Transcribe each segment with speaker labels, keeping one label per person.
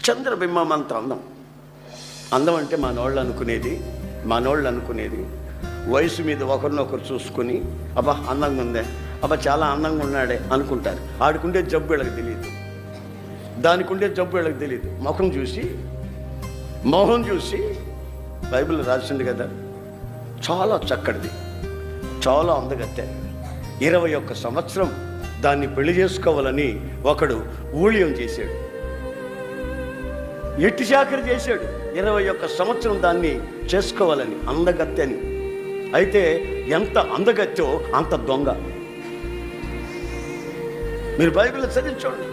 Speaker 1: చంద్రబింబం అంత అందం. అందం అంటే మనోళ్ళు అనుకునేది వయసు మీద ఒకరినొకరు చూసుకొని అబ్బా అందంగా ఉందే, అబ్బా చాలా అందంగా ఉన్నాడే అనుకుంటారు. ఆడుకుండే జబ్బు వీళ్ళకి తెలియదు, దానికి ఉండే జబ్బు వీళ్ళకి తెలియదు. మొహం చూసి బైబిల్ రాసింది కదా, చాలా చక్కటిది, చాలా అందగత్తె. 21 సంవత్సరం దాన్ని పెళ్లి చేసుకోవాలని ఒకడు ఊళ్యం చేశాడు, ఎట్టి చాకరి చేశాడు. 21 సంవత్సరం దాన్ని చేసుకోవాలని, అందగత్తెని. అయితే ఎంత అందగత్తో అంత దొంగ. మీరు బైబిల్ చదివించండి,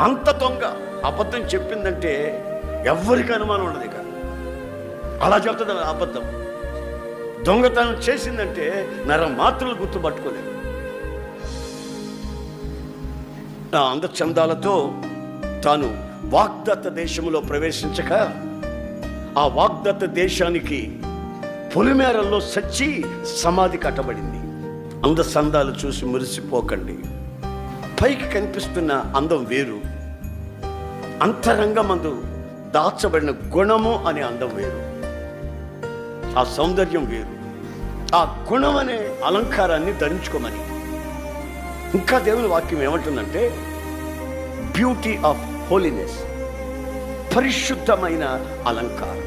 Speaker 1: అంత దొంగ. అబద్ధం చెప్పిందంటే ఎవరికి అనుమానం ఉండదు. ఇక అలా చెప్తుంది అబద్ధం. దొంగతనం చేసిందంటే మాత్రలు గుర్తుపట్టుకోలేదు. ఆ అందచందాలతో తాను వాగ్దత్త దేశంలో ప్రవేశించక, ఆ వాగ్దత్త దేశానికి పొలిమేరల్లో సచ్చి సమాధి కట్టబడింది. అందచందాలు చూసి మురిసిపోకండి. పైకి కనిపిస్తున్న అందం వేరు, అంతరంగమందు దాచబడిన గుణము అనే అందం వేరు, ఆ సౌందర్యం వేరు. ఆ గుణం అనే అలంకారాన్ని ధరించుకోమని. ఇంకా దేవుని వాక్యం ఏమంటుందంటే బ్యూటీ ఆఫ్ హోలీనెస్, పరిశుద్ధమైన అలంకారం.